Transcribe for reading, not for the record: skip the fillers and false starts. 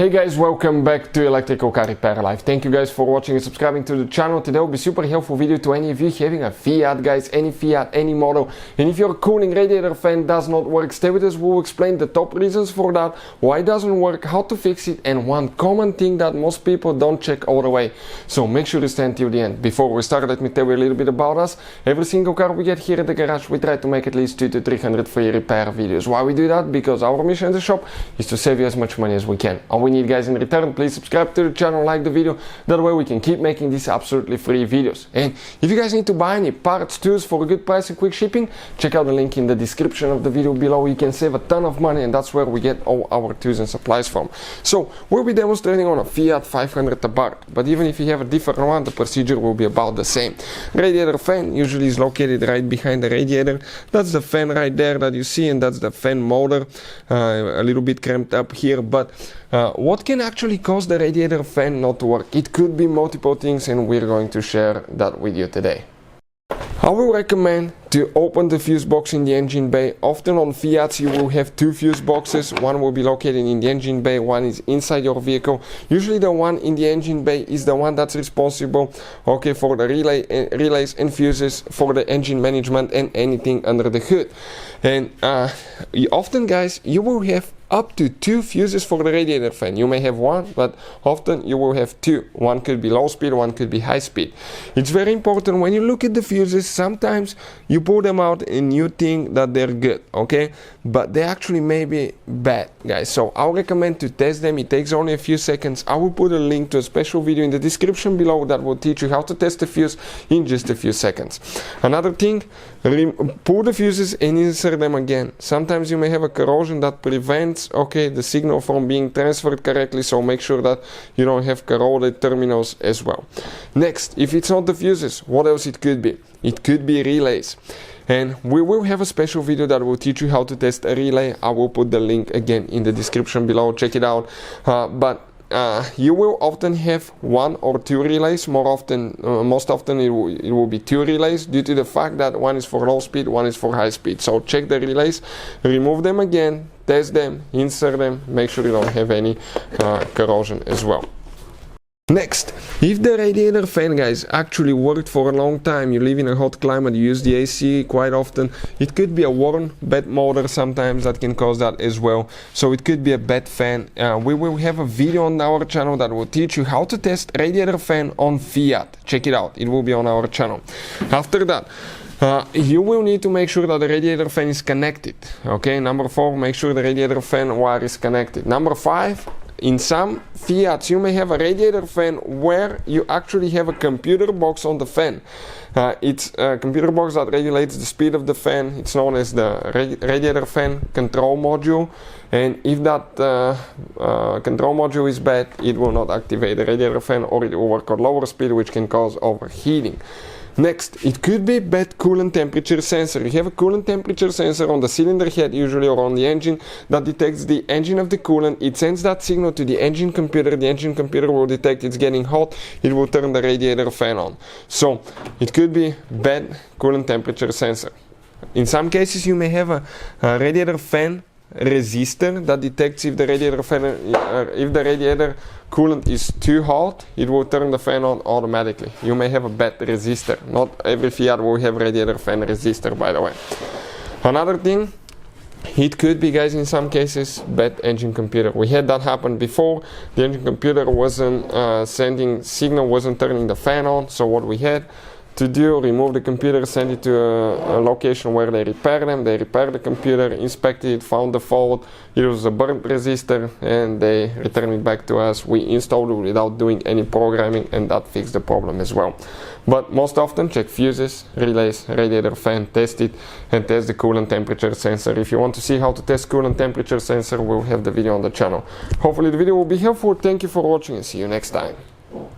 Hey guys, welcome back to Electrical Car Repair Live. Thank you guys for watching and subscribing to the channel. Today will be super helpful video to any of you having a Fiat, guys, any Fiat, any model. And if your cooling radiator fan does not work, stay with us. We'll explain the top reasons for that, why it doesn't work, how to fix it, and one common thing that most people don't check all the way. So make sure to stay until the end. Before we start, let me tell you a little bit about us. Every single car we get here at the garage, we try to make at least 200 to 300 free repair videos. Why we do that? Because our mission in the shop is to save you as much money as we can. All we need, guys, in return, please subscribe to the channel, like the video. That way we can keep making these absolutely free videos. And if you guys need to buy any parts, tools for a good price and quick shipping, check out the link in the description of the video below. You can save a ton of money, and that's where we get all our tools and supplies from. So we'll be demonstrating on a Fiat 500 bar, but even if you have a different one, the procedure will be about the same. Radiator fan usually is located right behind the radiator. That's the fan right there that you see, and that's the fan motor, a little bit cramped up here. But what can actually cause the radiator fan not to work? It could be multiple things, and we're going to share that with you today. I will recommend to open the fuse box in the engine bay. Often on Fiats you will have two fuse boxes. One will be located in the engine bay, one is inside your vehicle. Usually the one in the engine bay is the one that's responsible, okay, for the relays and fuses, for the engine management and anything under the hood. And often, guys, you will have up to two fuses for the radiator fan. You may have one, but often you will have two. One could be low speed, one could be high speed. It's very important when you look at the fuses. Sometimes you pull them out and you think that they're good, okay, but they actually may be bad, guys. So I'll recommend to test them. It takes only a few seconds. I will put a link to a special video in the description below that will teach you how to test the fuse in just a few seconds. Another thing, pull the fuses and insert them again. Sometimes you may have a corrosion that prevents, okay, the signal from being transferred correctly, so make sure that you don't have corroded terminals as well. Next, if it's not the fuses, what else it could be? It could be relays. And we will have a special video that will teach you how to test a relay. I will put the link again in the description below. Check it out. You will often have one or two relays. Most often it will be two relays, due to the fact that one is for low speed, one is for high speed. So check the relays, remove them again, test them, insert them, make sure you don't have any corrosion as well. Next, if the radiator fan, guys, actually worked for a long time, you live in a hot climate, you use the AC quite often, it could be a worn bad motor sometimes that can cause that as well. So it could be a bad fan. We will have a video on our channel that will teach you how to test radiator fan on Fiat. Check it out, it will be on our channel. After that, you will need to make sure that the radiator fan is connected. Okay, number 4, make sure the radiator fan wire is connected. Number 5, in some Fiats you may have a radiator fan where you actually have a computer box on the fan. It's a computer box that regulates the speed of the fan. It's known as the radiator fan control module, and if that control module is bad, it will not activate the radiator fan, or it will work at lower speed, which can cause overheating. Next, it could be bad coolant temperature sensor. You have a coolant temperature sensor on the cylinder head usually, or on the engine, that detects the engine of the coolant. It sends that signal to the engine computer. The engine computer will detect it's getting hot. It will turn the radiator fan on. So it could be bad coolant temperature sensor. In some cases you may have a radiator fan resistor that detects if the radiator fan, if the radiator coolant is too hot, it will turn the fan on automatically. You may have a bad resistor. Not every Fiat will have radiator fan resistor, by the way. Another thing, it could be, guys, in some cases, bad engine computer. We had that happen before. The engine computer wasn't sending signal, wasn't turning the fan on. So what we had to do, remove the computer, send it to a location where they repair them. They repaired the computer, inspected it, found the fault. It was a burnt resistor, and they returned it back to us. We installed it without doing any programming, and that fixed the problem as well. But most often, check fuses, relays, radiator fan, test it, and test the coolant temperature sensor. If you want to see how to test coolant temperature sensor, we'll have the video on the channel. Hopefully the video will be helpful. Thank you for watching, and see you next time.